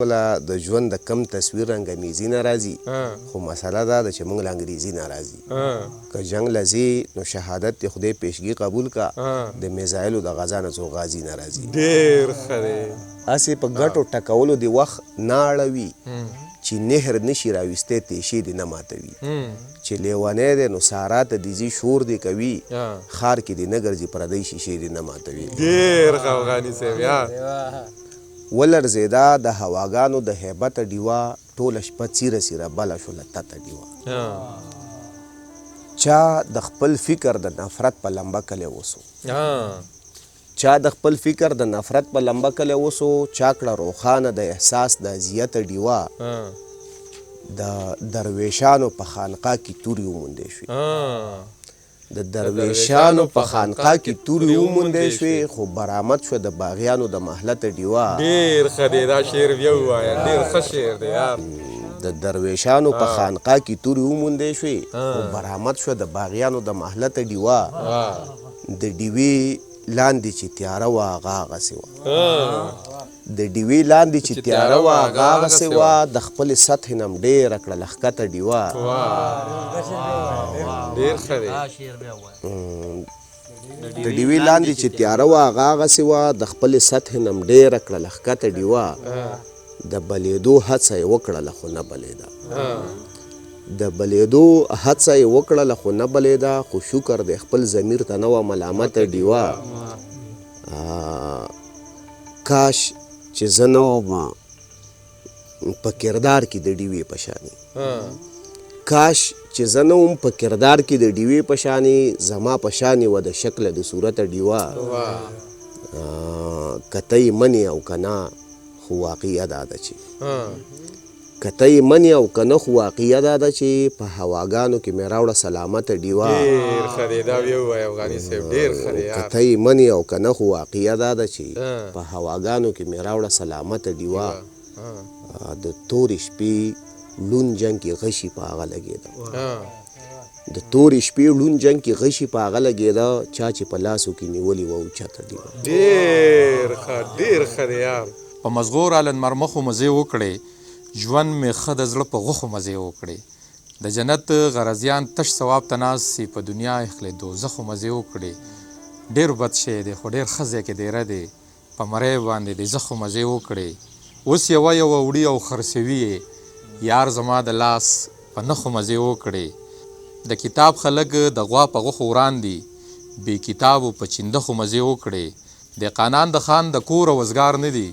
ولا د ژوند د کم تصویر انګریزي نه راځي خو مسله دا ده چې موږ له انګریزي نه راځي که جنگ لځي نو شهادت د خدای پیشګي قبول کا د میزایلو د غزا نه څو غازي نه راځي ډېر ښه دی هسې په ګټو ټکولو د وخت نه اړوي چې نهر نشي راویستی تیشې دې نه ماتوي چې لیونی دی نو سارا ته د ځي شور دې کوي ښار کې دې نه ګرځي پردی شیشې دې نه ماتوي ډېر ښه افغاني صاحب یا ولرزېدا د هواګانو د هیبته ډیوه ټوله شپه څیره څیره بله شوله تته ډیوه چا د خپل فکر د نفرت په لمبه کلی وسو چا د خپل فکر د نفرت په لمبه کلی وسو چا کړه روښانه د احساس د اذیته ډیوه د درویشانو په خانقاه کې تورې وموندې شوې د درویشانو په خانقاه کې تورې وموندې شوې خو برآمد شوه د باغیانو د محلته ډیوه ډېر ښه دی دا شعر بیا ووایه ډېر ښه شعر دی یار د درویشانو په خانقاه کې تورې وموندې شوې خو برآمد شوه د باغیانو د محلته ډیوه د ډیوې لاندې چې تیاره وه هغه هغسې وه د ډیوې لاندې چې تیاره وه هغه هغسې وه د خپلې سطحې نه م ډېره کړله ښکته ډیوه ډېر ښه دی د ډیوې لاندې چې تیاره وه هغه هغسې وه د خپلې سطحې نه م ډېره کړله ښکته ډیوه د بلېدو هڅه یې وکړله خو نه بلېده د بلېدو هڅه یې وکړله خو نه بلېده خو شکر دی خپل ضمیر ته نه وه ملامته ډیوه کاش چې زه نه وم په کردار کې د ډیوې په شانې کاش چې زه نه وم په کردار کې د ډیوې په شانې زما په شانې وه د شکله د صورته ډیوه که ته یې منې او که نه خو واقعیه دا ده چې که ته یې منې او که نه خو واقعیه دا ده چې په هواګانو کې مې راوړه سلامته ډیوه ډېر ښه دی دا بیا ووایه افغاني صاحب ډېر ښه دی که ته یې منې او که نه خو واقعیه دا ده چې په هواګانو کې مې راوړه سلامته ډیوه د تورې شپې لون جنګ کې غشي په هغه لګېده د تورې شپې لون جنګ کې غشي په هغه لګېده چا چې په لاسو کې نیولې وه اوچته ډیوه ډېر ښه ډېر ښه دی یار په مزغور النمر مخو مزې وکړې ژوند مې ښه د زړه په غوښو مزې وکړې د جنت غرضیان تش ثواب ته ناست سي په دنیا اخلې دوزخو مزې وکړې ډېر بد شی دی خو ډېر ښه ځای کې دیره دی په مرۍ باندې د زخو مزې وکړې اوس یوه وړي او خرڅوي یې یار زما د لاس په نښو مزې وکړې د کتاب خلک د غوا په غوښو وران دي بې کتابو په چندخو مزې وکړې دهقانان د خان د کور او وزګار نه دي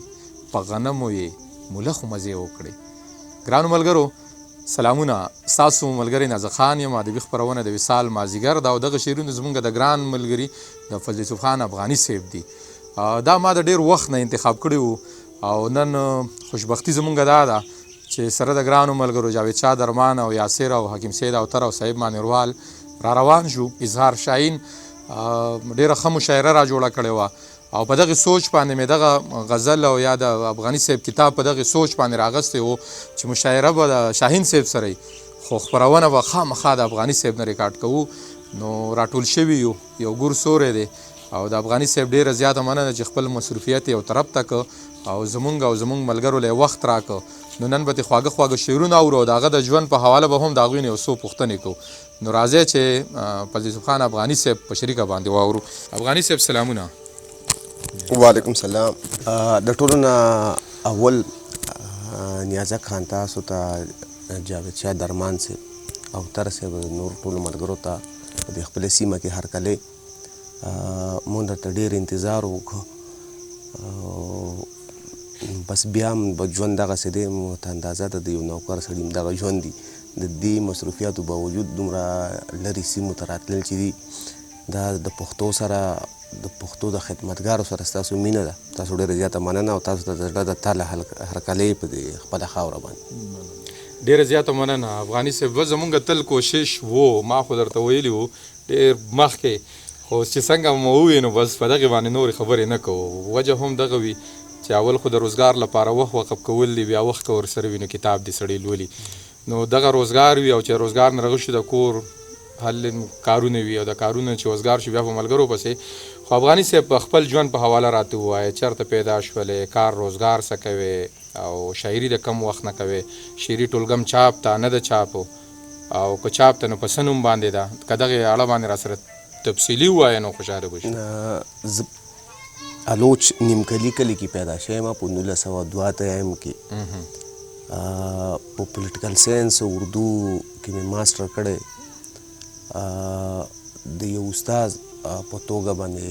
په غنمو یې ملخو مزې وکړې ګرانو ملګرو سلامونه ستاسو ملګری نازک خان یم ادبي خپرونه د وصال مازدیګر دا او دغه شعرونه زموږ د ګران ملګري د فضل یوسف خان افغاني صاحب دي دا ما د ډېر وخت نه انتخاب کړي وو او نن خوشبختي زموږ دا ده چې سره د ګرانو ملګرو جاوید شاه درمان او یاسر او حکیم سید او تر او صاحب مانیروال را روان شو اظهار شاهین ډېره ښه مشاعره را جوړه کړې وه او په دغه سوچ باندې مې دغه غزل او یا د افغاني صاحب کتاب په دغه سوچ باندې راغستی و چې مشاعره به د شاهین صاحب سره خو خپرونه به خامخا د افغاني صاحب نه ریکارډ کوو نو راټول شوي یو ګور سوری دی او د افغاني صاحب ډېره زیاته مننه چې خپل مصروفیت یو طرف ته که او زمونږ ملګرو له وخت راکه نو نن به ترې خواږه خواږه شعرونه اورو د هغه د ژوند په حواله به هم د هغوی نه یو څو پوښتنې کوو نو راځئ چې فضل یوسف خان افغاني صاحب په شریکه باندې واورو افغاني صاحب سلامونه وعلیکم سلام د ټولو نه اول نیازک خان تاسو ته جاوید شاه درمان صاحب او تر صاحب نور ټولو ملګرو ته د خپلې سیمه کې هرکلی مونږ درته ډېر انتظار وکړو بس بیا هم به ژوند دغسې دی مو ته اندازه ده د یو نوکر سړي دغه ژوند دي د دې مصروفیاتو باوجود دومره لرې سیمو ته راتلل چې دي دا د پښتو سره د پښتو د خدمتګارو سره ستاسو مینه ده تاسو ډېره زیاته مننه او تاسو ته د زړه د تله هرکلی په دې خپله خاوره باندې ډېره زیاته مننه افغاني صاحب زمونږ تل کوشش وو ما خو درته ویلي وو ډېر مخکې خو چې څنګه مو ووایي نو بس په دغې باندې نورې خبرې نه کوو وجه هم دغه وي چې اول خو د روزګار لپاره وخت وقف کول دي بیا وخت که ورسره وي نو کتاب دې سړی لولي نو دغه روزګار وي او چې روزګار نه رغشي د کور حل کارونه وي او د کارونه چې وزګار شي بیا په ملګرو پسې خو افغاني صاحب په خپل ژوند په حواله راته ووایه چېرته پیدا شولې کار روزګار څه کوې او شاعري د کم وخت نه کوي شعري ټولګم چاپ ته نه د چاپو او که چاپ ته نو په څه نوم باندې ده که دغې اړه باندې را سره تفصیلي ووایه نو خوشحاله به شو. زه الوچ نیمکلي کلي کې پیدا شوی ما په 1982 کې په پولیټیکل ساینس اردو کې مې ماسټر کړی د یو استاد په توګه باندې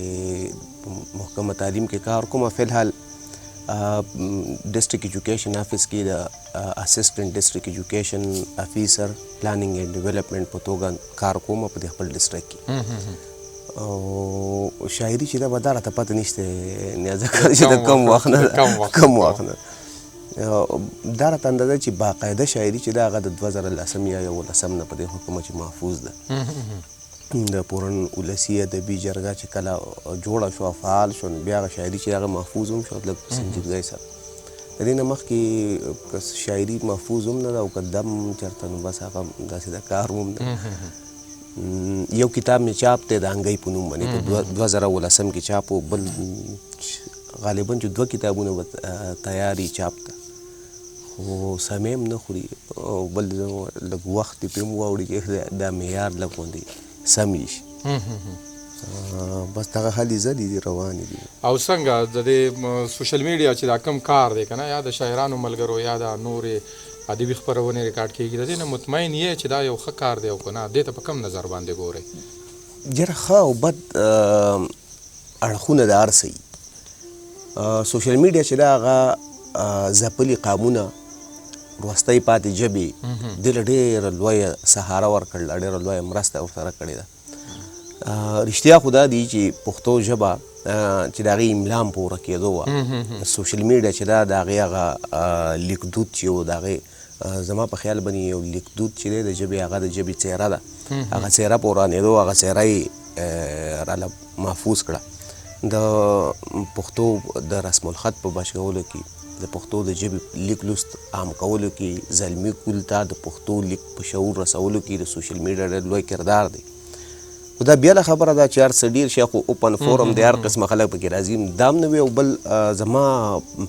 محکمه تعلیم کې کار کوم. فی الحال ډسټرکټ ایجوکیشن افیس کې د اسسټنټ ډسټرکټ ایجوکیشن افیسر پلانینګ اینڈ ډیولپمنٹ په توګه کار کوم په خپل ډسټرکټ کې. او شاعري چې دا به دا راته پته نشته نیازه کړی چې د کم وخت نه دا راته اندازه چې باقاعده شاعري چې دا هغه د 2010 یا 2011 نه په دې حکومت کې محفوظ ده. د پورن ولسي ادبي جرګه چې کله جوړه شوه فعال شو نو بیا هغه شاعري چې هغه محفوظ هم شو لږ په سنجیدګۍ سره. د دې نه مخکې که شاعري محفوظ هم نه ده او که دم چېرته نو بس هغه داسې د کار هم ده. یو کتاب مې چاپ دی د انګۍ په نوم باندې په 2019 کې چاپ و. بل غالبا چې 2 کتابونه به تیاري چاپ ته خو سمې هم نه خوري او بل لږ وخت یې پرې هم واوړي چې دا معیار لږ غوندې سم یې شي. بس دغه حالې زدي دي روانې دي. او څنګه د دې سوشل میډیا چې دا کم کار دی که نه یا د شاعرانو ملګرو یا د نورې ادبي خپرونې ریکارډ کېږي د دې نه مطمئن یې چې دا یو ښه کار دی او که نه دې ته په کم نظر باندې ګورئ؟ ډېره ښه او بد اړخونه د هر څه وي. سوشل میډیا چې دا هغه ځپلي قامونه وروستی پاتې ژبې دې له ډېره لویه سهاره ورکړله ډېره لویه مرسته ورسره کړې ده. رښتیا خو دا دی چې پښتو ژبه چې د هغې املا هم په وره کېدو وه سوشل میډیا چې دا د هغې هغه لیکدود چې و د هغې زما په خیال باندې یو لیکدود چې دی د ژبې هغه د ژبې څیره ده هغه څیره په ورانېدو هغه څیره یې راله محفوظ کړه. د پښتو د رسم الخط په بچ کولو کې د پښتو د ژبې لیک لوست عام کولو کې زلمي کول ته د پښتو لیک په شعور رسولو کې د سوشل میډیا ډېر لوی کردار دی. دا بیاله خبره ده چې هر څه ډېر شي خو اوپن فورم دی هر قسمه خلک پکې راځي دا هم نه وي. او بل زما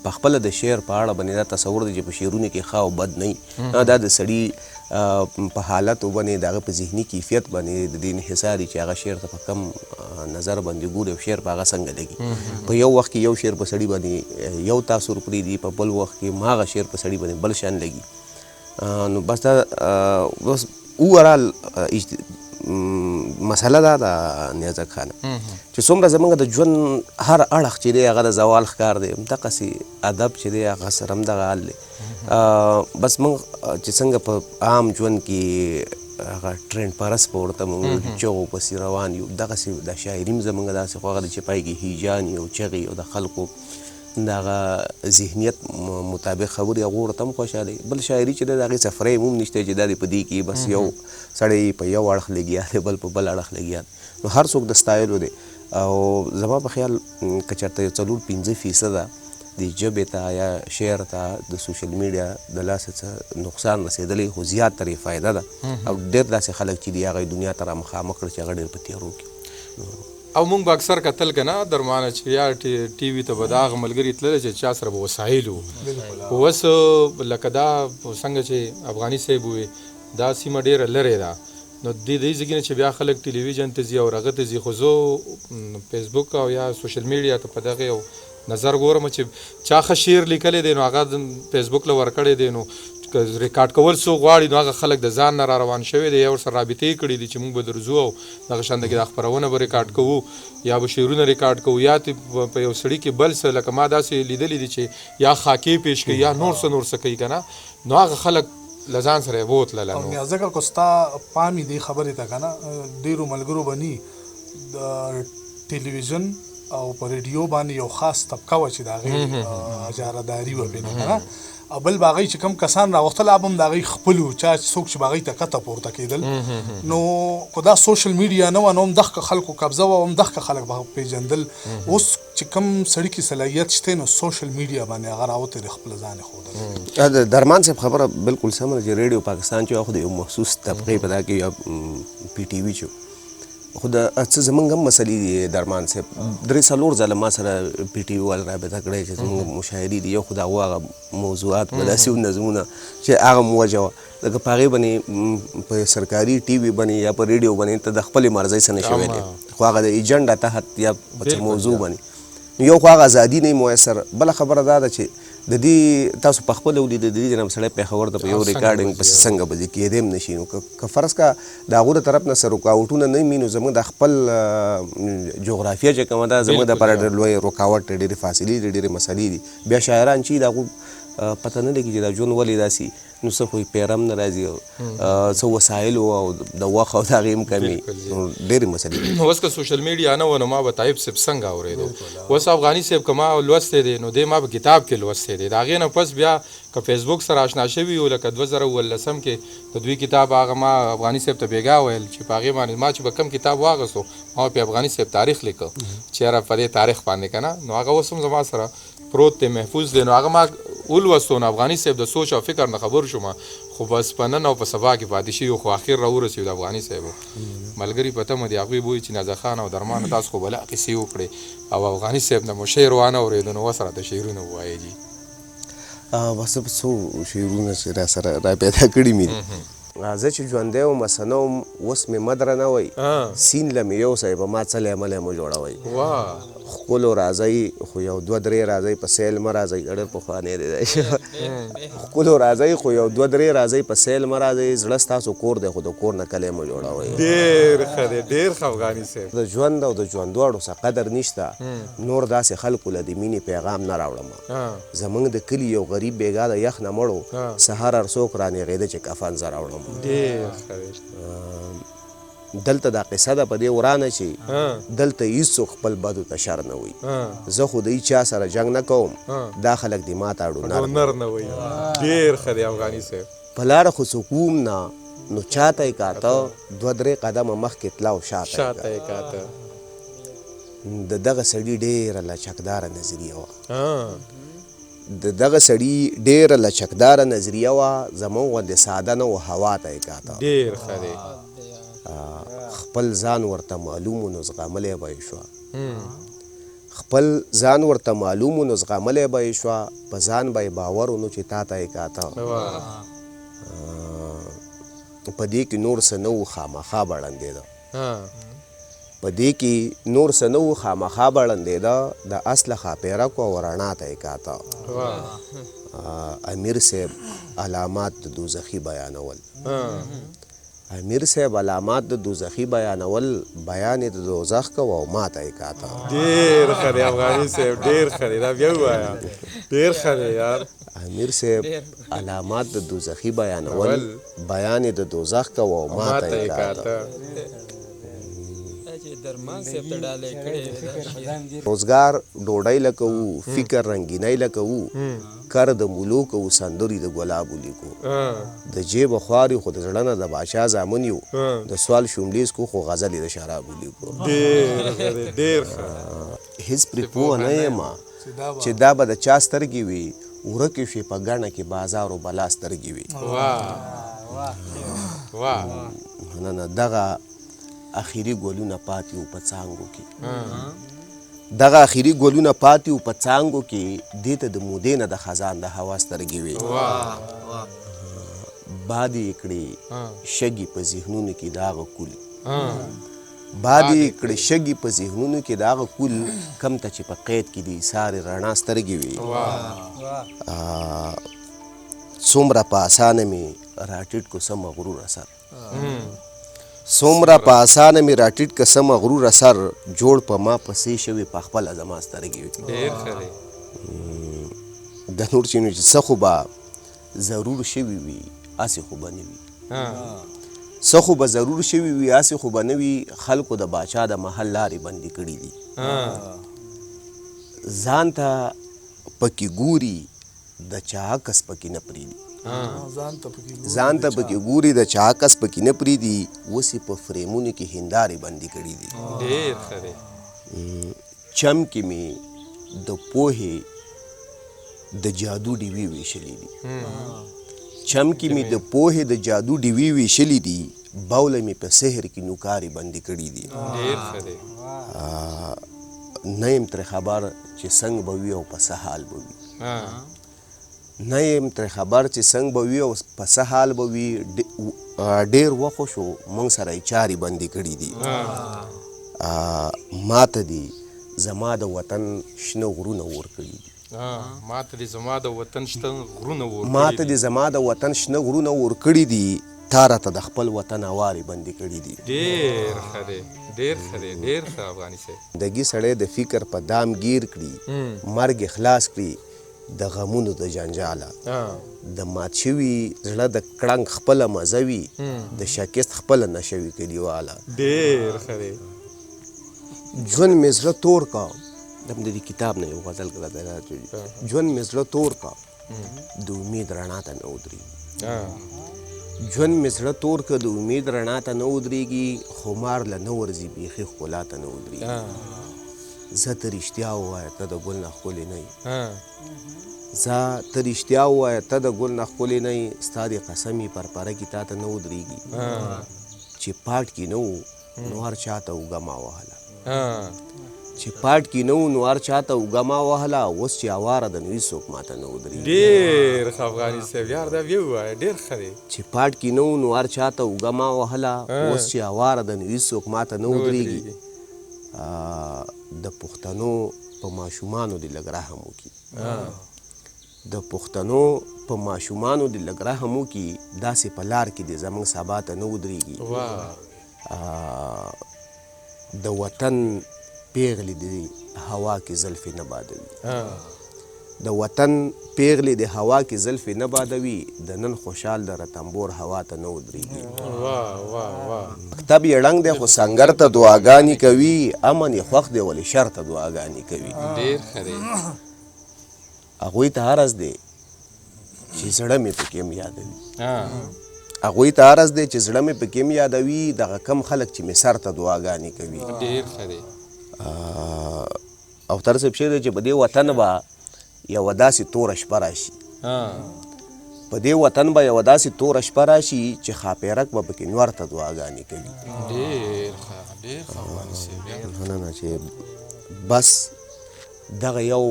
په خپله د شعر په اړه باندې دا تصور دی چې په شعرونو کې ښه او بد نه وي. دا د سړي په حالت باندې د هغه په ذهني کیفیت باندې د دې انحصار دی چې هغه شعر ته په کم نظر باندې ګوري او شعر په هغه څنګه لګي. په یو وخت کې یو شعر په سړي باندې یو تاثر پرېږدي په بل وخت کې هماغه شعر په سړي باندې بل شان لګي. نو بس دا بس اوورال مسله دا د نیازک خانه چې څومره زموږ د ژوند هر اړخ چې دی هغه د زوال ښکار دی دقسې ادب چې دی هغه سره هم دغه حال دی. بس موږ چې څنګه په عام ژوند کې هغه ټرینډ پرست په ورته موږ چغو پسې روان یو دغسې د شاعري هم زموږ داسې خو هغه د چې پای کې هیجان او چغې او د خلکو د هغه ذهنیت مطابق خبرې هغو ورته هم خوشحالوي. بل شاعري چې دی د هغې څه فریم هم نشته چې دا دې په دې کې بس یو سړی په یو اړخ لګیا دی بل په بل اړخ لګیا دی. نو هر څوک د ستایلو دی او زما په خیال که چېرته یو 4-5% د ژبې ته یا شعر ته د سوشل میډیا د لاسه څه نقصان رسېدلی خو زیات ترې فایده ده او ډېر داسې خلک چې دي هغه دنیا ته را مخامخ کړه چې هغه ډېر په تیارو کې. او مونږ به اکثر کتل که نه درمانه چې یا ټي وي ته به دا هغه ملګري تللی چې چا سره به وسایل وو. اوس لکه دا څنګه چې افغاني صاحب ووي دا سیمه ډېره لرې ده نو دې ځای نه چې بیا خلک ټلویزیون ته ځي او هغه ته ځي. خو زه فیسبوک او یا سوشل میډیا ته په دغه یو نظر ګورم چې چا ښه شعر لیکلی دی نو هغه فیسبوک له ورکړی دی نو ریکارډ کول څوک غواړي نو هغه خلک د ځان نه را روان شوی دی یا ورسره رابطې کړي دي چې موږ به درځو او دغه شانته کې دا خپرونه به ریکارډ کوو یا به شعرونه ریکارډ کوو یا په یو سړي کې بل څه لکه ما داسې لیدلی دي چې یا خاکې پیش کوي یا نور څه کوي که نه نو هغه خلک له ځان سره یې بوتلله. او نیازکه که ستا پام یې دې خبرې ته که نه ډېرو ملګرو به ني د ټلویزیون او په ریډیو باندې یو خاص طبقه وه چې د هغې اجارهداري وه پرې که نه او بل به هغوی چې کوم کسان راوختل هغه هم د هغوی خپل وو چا څوک چې به هغوی ته کته پورته کېدل. نو خو دا سوشل میډیا نه وه نو هم دغه خلکو قبضه وه او هم دغه خلک به پېژندل. اوس چې کوم سړي کې صلاحیت شته نو سوشل میډیا باندې هغه راوتی دی خپله ځان یې ښودلی. د درمان صاحب خبره بالکل سمه ده چې ریډیو پاکستان چې خو د یو مخصوص طبقې په دا کې یا پی ټي وي چې خو د څه زمونږ هم مسلې دي درمان صاحب 3-4 ځله ما سره پی ټي وي وال رابطه کړی چې زمونږ مشاهري دي یو خو د هغو هغه موضوعات به داسې نظمونه چې هغه موجه وه لکه په هغې باندې په سرکاري ټي وي باندې یا په ریډیو باندې ته د خپلې مرضۍ څه نشي ویلی خو هغه د ایجنډا تحت یا په څه موضوع باندې یو خو هغه ازادي نه میسر بله خبره دا ده چې د دې تاسو په خپله ولید د دې جناب سړی پېښور ته په یو ریکارډینګ پسې څنګه به ځي کېدی هم نه شي نو که فرض کا د هغو د طرف نه څه رکاوټونه نه وي نو زموږ د خپل جغرافیه چې کومه ده زموږ دپاره ډېر لوی رکاوټ دی ډېرې فاصلې دي ډېرې مسلې دي بیا شاعران چې د هغو پته نه لګي چې دا ژوند ولې داسې نو څه خو یې پیرم نه راځي څه وسایل او د وخت او د هغې هم کمي ډېرې مسلې دي اوس که سوشل میډیا نه و نو ما به طایب صاحب څنګه اورېدو اوس افغاني صاحب که ما لوستی دی نو دی ما په کتاب کې لوستی دی د هغې نه پس بیا که فیسبوک سره اشنا شوي وو لکه 2019 کې د دوی کتاب هغه ما افغاني صاحب ته بېګا ویل چې په هغې باندې ما چې به کوم کتاب واغستو ما په افغاني صاحب تاریخ لیکه چې یاره په دې تاریخ باندې که نه نو هغه اوس هم زما سره پروت دی محفوظ دی نو هغه ما ولوستو نو افغاني صاحب د سوچ او فکر نه خبر شوم خو بس په نن او په سبا کې پاتې شي خو اخر راورسېد د افغاني صاحبو ملګري په تمه دي هغوی بوایي چې نازه خان او درمان تاسو خو بله قصې وکړې او افغاني صاحب نه مو شعر وانه اورېدو نو اوس راته شعرونه ووایي جي بس څو شعرونه چې را سره را پیدا کړي مې دي زه چې ژوندی وم مسنه وم اوس مې مه درنوئ سین له مې یوسئ په ما څه لیمه مو جوړوئ ښکلو راځئ خو یو 2-3 راځئ په سیل مه راځئ ډېر پخوانی دی ښکلو راځئ خو یو 2-3 راځئ په سیل مه راځئ زړه ستاسو کور دی خو د کور نه کلی مه جوړوئ ډېر ښه دی ډېر ښه افغاني صاحب د ژوند او د ژوندواړو څه قدر نشته نور داسې خلکو له د مینې پیغام نه راوړم زموږ د کلي یو غریب بېګا د یخ نه مړو سهار هر څوک رانېغېده چې کفن زه راوړم ډېر ښه دی دلته دا قصه ده په دې ورانه چې دلته هېڅوک خپل بدو ته شر نه وي زه خو د چا سره جنګ نه کوم دا خلک دې ما ته اړو نر نه وایي ډېر ښه دی افغاني صاحب په لاره خو څوک وم نه نو چاته یې کاته 2-3 قدمه مخکې تله او شاته یې کاته د دغه سړي ډېره لچکداره نظریه وه د دغه سړي ډېره لچکداره نظریه وه زموږ غوندې ساده نه و هوا ته یې کاته ډېر ښه دی خپل ځان ورته معلوم و نو زغملی به یې شوه خپل ځان ورته معلوم و نو زغملی به یې شوه په ځان به یې باور و نو چې تا ته یې کاته په دې کې نور څه نه و خامخا به ړندېده په دې کې نور څه نه و خامخا به ړندېده د اصله ښاپیرکو او رڼا ته یې کاته امیر صاحب علامات د دوزخي بیانول امیر صاحب علامات د دوزخي بیانول بیان یې د دوزخ کو او ما ته یې کاته ډېر ښه دی افغاني صاحب ډېر ښه دی دا بیا ووایه ډېر ښه دی یار امیر صاحب علامات د دوزخي بیانول بیان یې د دوزخ کو او ما ته یې کاته روزګار ډوډۍ لکوو فکر رنګینۍ لکوو کر د ملوک او سندرې د ګلابو لیکو د جیب خواري خو د زړه نه د باچا زامن یو د سوال شوملیز کو خو غزلې د شرابو لیکو ډېر ښه هېڅ پرې پوه نه یم چې دا به د چا سترګې وي ورکې شي په ګڼه کې بازار و بلا سترګې وي نه دغه اخیری ګلونه پاتې وو په څانګو کې دغه اخیری ګلونه پاتې وو په څانګو کې دې ته د مودې نه د خزان د هوا سترګې وي باد یې کړې شګې په ذهنونو کې د هغه کول باد یې کړې شګې په ذهنونو کې د هغه کول کم ته چې په قید کې د ایثارې رڼا سترګې وي څومره په اسانه مې راټیټ کو څه مغرور اثر څومره په اسانه مې راټیټ که څه مغرور اثر جوړ په ما پسې شوي په خپله زما سترګې وي د نور چې نو چې څه خو به ضرور شوي وي هسې خو به نه وي څه خو به ضرور شوي وي هسې خو به نه وي خلکو د باچا د محل لارې بندي کړي دي ځان ته پکې ګوري د چا عکس پکې نه پرېږدي ځان ته پکې ګوري د چا عکس پکې نه پرېږدي اوس یې په فریمونو کې هندارې بندي کړي دي چم کې مې د پوهې د جادو ډیوې ویشلې دي چم کې مې د پوهې د جادو ډیوې ویشلې دي بوله مې په سحر کې نوکاري بندي کړي دي ډېر ښه دی نه یم ترې خبر چې څنګه به وي او په څه حال به وي نه یم ترې خبر چې څنګه به وي او په څه حال به وي ډېر وخت شو موږ سره یې چارې بندي کړي دي ماته دي زما د وطن شنه غرونه ورکړي دي ماته دې زما د وطن شنه غرونه ماته دې زما د وطن شنه غرونه ورکړي دي تا راته د خپل وطن اوارې بندي کړي دي ډېر ښه دی ډېر ښه دی ډېر ښه افغاني صاحب زندګي سړی د فکر په دام گیر کړي مرګ خلاص کړي د غمونو د جنجاله د مات شوي زړه د کړنګ خپله مزه وي د شکست خپله نشه وي کلیواله ډېر ښه دی ژوند مې زړه تور کا دم د دې کتاب نه یو غزل کړه ژوند مې زړه تور کا د امید رڼا ته نه ودرېږي ژوند مې زړه تور که د امید رڼا ته نه ودرېږي خمار له نه ورځي بیخي ښکلا ته نه ودرېږي زه ته رښتیا ووایه ته د ګل نه ښکلې نه یې زه ته رښتیا ووایه ته د ګل نه ښکلې نه یې ستا د قسم یې پرپره کې تا ته نه ودرېږي چې پاټ کې نه وو نو هر چا ته اوږه ما وهله چې پاټ کې نه وو نو هر چا ته اوږه ما وهله اوس چې اواره ده نو هېڅوک ما ته نه ودرېږي ډېر ښه افغاني صاحب یار دا بیا ووایه ډېر ښه دی چې پاټ کې نه وو نو هر چا ته اوږه ما وهله اوس چې اواره ده نو هېڅوک ما ته نه ودرېږي د پښتنو په ماشومانو دې لږ رحم وکړي د پښتنو په ماشومانو دې لږ رحم وکړي داسې په لار کې دې زموږ سبا ته نه ودرېږي د وطن پیغلې د هوا کې زلفې نه بادوي د وطن پیغلې د هوا کې زلفې نه بادوي د نن خوشحال د رتنبور هوا ته نه ودرېږي مکتب یې ړنګ دی خو سنګر ته دعاګانې کوي امن یې خوښ دی ولې شر ته دعاګانې کوي ډېر ښه دی هغوی ته عرض دی چې زړه مې پکې هم یادوي هغوی ته عرض دی چې زړه مې پکې هم یادوي دغه کم خلک چې مې سر ته دعاګانې کوي ډېر ښه دی او تر صاحب شعر دی چې په دې وطن به یوه داسې توره شپه راشي په دې وطن به یوه داسې توره شپه راشي چې خاپیرک به پکې نور ته دعاګانې کوي ډېر ښه ډېر ښه افغاني صاحب نه چې بس دغه یو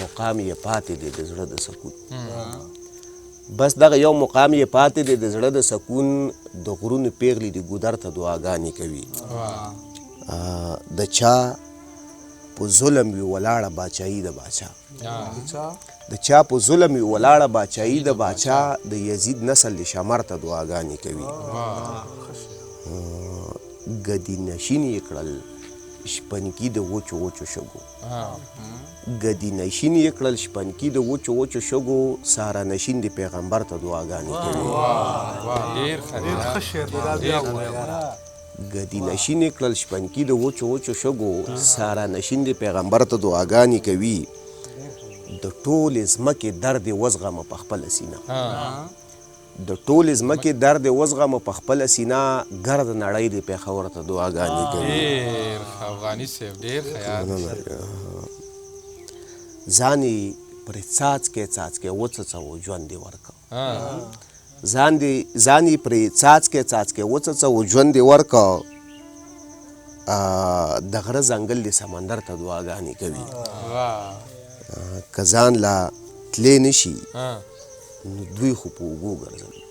مقام یې پاتې دی د زړه د سکون بس دغه یو مقام یې پاتې دی د زړه د سکون د غرونو پیغلې د ګودر ته دعاګانې کوي د چا په ظلم وي ولاړه باچایي د باچا د چا په ظلم وي ولاړه باچایي د باچا د یزید نسل د شمر ته دعاګانې کوي ګدي نشین یې کړل شپنکي د وچو وچو شګو ګدي نشین یې کړل شپنکي د وچو وچو شګو ساره نشین د پیغمبر ته دعاګانې کوي ډېر ښه دی ګدي نشین یې کړل شپنکي د وچو وچو شګو ساره نشین د پیغمبر ته دعاګانې کوي د ټولې ځمکې درد یې وزغمه په خپله سینه د ټولې ځمکې درد یې وزغمه په خپله سینه ګرد نړۍ د پېښور ته دعاګانې کوي ډېر ښه افغاني صاحب ډېر ښه یاد ځان یې پرې څاڅکی څاڅکی وڅڅوه ژوند یې ورکړه ځان یې پرې څاڅکی څاڅکی وڅڅوه ژوند یې ورکړه د غره ځنګل د سمندر ته دعاګانې کوي که ځان لا تللی نشي نو دوی خو په اوږو ګرځوي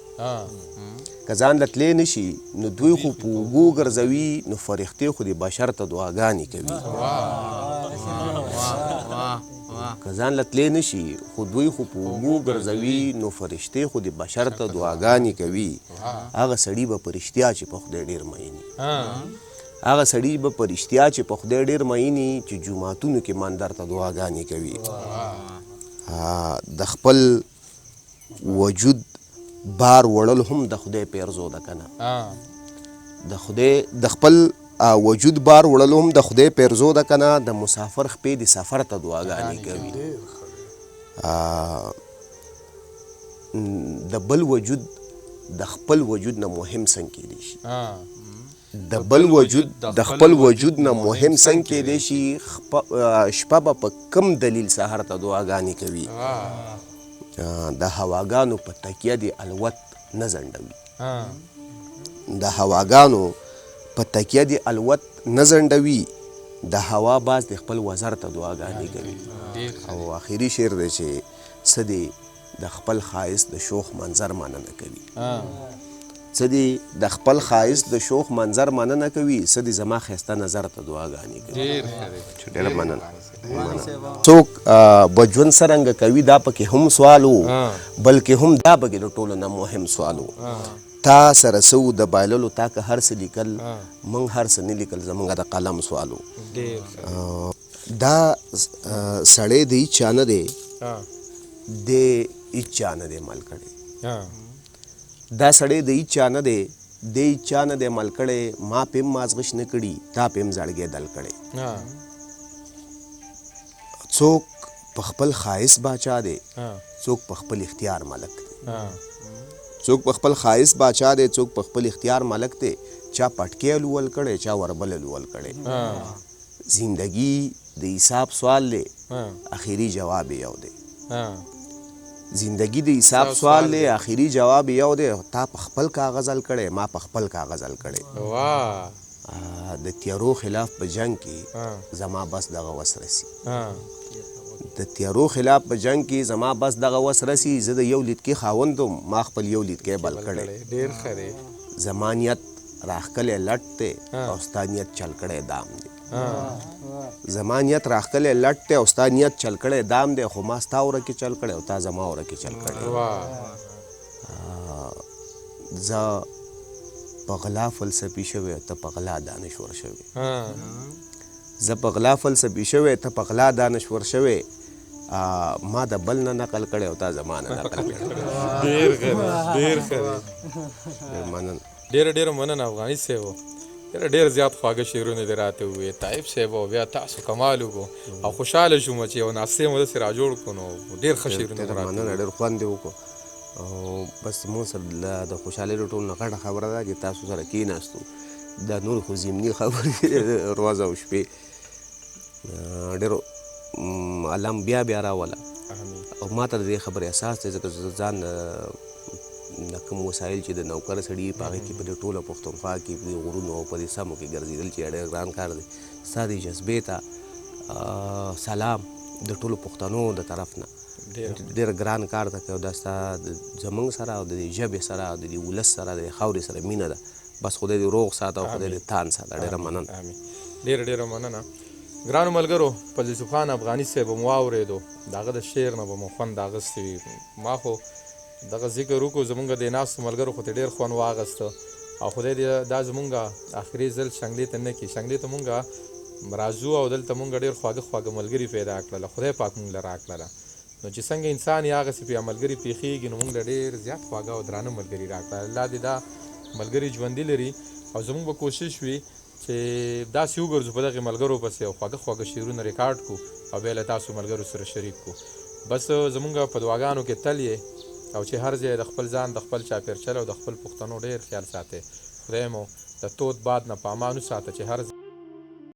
که ځان له تللی نشي نو دوی خو په اوږو ګرځوي نو فرښتې خو د بشر ته دعاګانې کوي که ځان له تللی نشي خو دوی خو په اوږو ګرځوي نو فرښتې خو د بشر ته دعاګانې کوي هغه سړي به په رښتیا چې په خدای ډېر میني هغه سړي به په رښتیا چې په خدای ډېر میني چې جوماتونو کې مندر ته دعاګانې کوي د خپل وجود بار وړل هم د خدای پیرزو ده که نه د خپل وجود بار وړل هم د خدای پیرزو ده که نه د مسافر خپې د سفر ته دعاګانې کوي د بل وجود د خپل وجود نه مهم څنګه کېدی شي د بل وجود د خپل وجود نه مهم څنګه کېدی شي شپه به په کم دلیل سهار ته دعاګانې کوي د هواګانو په تکیه د الوت نه ځنډوي د هواګانو په تکیه د الوت نه ځنډوي، د هوا باز د خپل وزر ته دعاګانې کوي. او آخري شعر دی چې څه دی د خپل ښایست د شوخ منظر مننه کوي، څه دی د خپل ښایست د شوخ منظر مننه کوي، څه دی زما ښایسته نظر ته دعاګانې کوي. ډېره مننه. څوک به ژوند څرنګه کوي دا پکې هم سوال و، بلکې هم دا پکې د ټولو نه مهم سوال و. تا سره څه و د بایللو، تا که هر څه لیکل، موږ هر څه نه لیکل، زموږ د قلم سوال و. دا سړی د هیچا نه دی، د هیچا نه دی مل کړی. دا سړی د هیچا نه دی، د هیچا نه دی مل کړی. ما پې هم مازغش نه کړي، تا پې هم زړګی دل کړی. څوک په خپل ښایست باچا دی، څوک په خپل اختیار ملک دی. څوک په خپل ښایست باچا دی، څوک په خپل اختیار ملک دی. چا پټکی لول کړی، چا وربل لول کړی. زندگی د حساب سوال دی، آخري جواب یو دی. زندگی د حساب سوال دی، آخري جواب یو دی. تا په خپل کاغذ حل کړی، ما په خپل کاغذ حل کړی. د تیارو خلاف په جنگ کې زما بس دغه وس رسی. د تیارو خلاف په جنگ کې زما بس دغه وس رسی. زه د یو لیدکي خاوندم، ما خپل یو لیدکی بل کړی. زما نیت راښکلی لټ دی او ستا نیت چل کړی دام دی. زما نیت راښکلی لټ دی او ستا نیت چل کړی دام دی. خو ما ستا وره کې چل کړی او تا زما وره کې چل کړی. زه په غلا فلسفي شوی، ته په غلا دانشور شوی. زه په غلا فلسفي شوی، ته په غلا دانشور شوی. ما د بل نه نقل کړی او تا زما نه نقل کړی. ډېر ښه دی، ډېر ښه دی. مننه. ډېره مننه افغاني صاحب. ډېر زیات خواږه شعرونه دې راته وویې. طایب صاحب او بیا تاسو کمال وکړو او خوشحاله شوم چې یو ناستې مو داسې را جوړ کړو. نو ډېر ښه شعرونه مو راته مننه، ډېر خوند دې وکړو. او بس مو سره د خوشحالۍ د ټولو نه غټه خبره ده چې تاسو سره کېناستو. دا نور خو ضمني خبرې ورځ او شپې. ډېرو علم بیا راوله او ما ته د دې خبرې احساس دی، ځکه ځان د کوم وسایل چې د نوکر سړي په هغې کې په دې ټوله پښتونخوا کې په دې غرونو او په دې سمو کې ګرځېدل چې ډېر ګران کار دی. ستا دې جذبې ته سلام د ټولو پښتنو د طرف نه. ډېر ګران کار ته کوي. دا ستا زموږ سره او د دې ژبې سره او د دې ولس سره د دې خاورې سره مینه ده. بس خدای دې روغ ساته او خدای دې تان ساته. ډېره مننه. ډېره مننه. ګرانو ملګرو، فضل یوسف خان افغاني صاحب مو واورېدو، د هغه د شعر نه به مو خوند اخیستی وي. ما خو دغه ذکر وکړو، زمونږ د ناستو ملګرو خو ته ډېر خوند واخیسته. او خدای دې دا زمونږ آخري ځل شنګلې ته نه کړي. شنګلې ته مونږ راځو او دلته مونږ ډېر خواږه ملګري پیدا کړله. خدای پاک مونږ له راکړله. نو چې څنګه انسان یې هغسې پې ملګري پېښېږي، نو مونږ له ډېر زیات خواږه او درانه ملګري راکړه. الله دې دا ملګري ژوندي لري او زمونږ به کوشش وي چې داسې وګرځو په دغې ملګرو پسې او خواږه شعرونه ریکارډ کړو او بیا له تاسو ملګرو سره شریک کړو. بس زمونږ په دعاګانو کې تل یې او چې هر ځای د خپل ځان، د خپل چاپېرچل او د خپل پښتنو ډېر خیال ساتئ. خدای مو د تود باد نه په امان وساته چې هر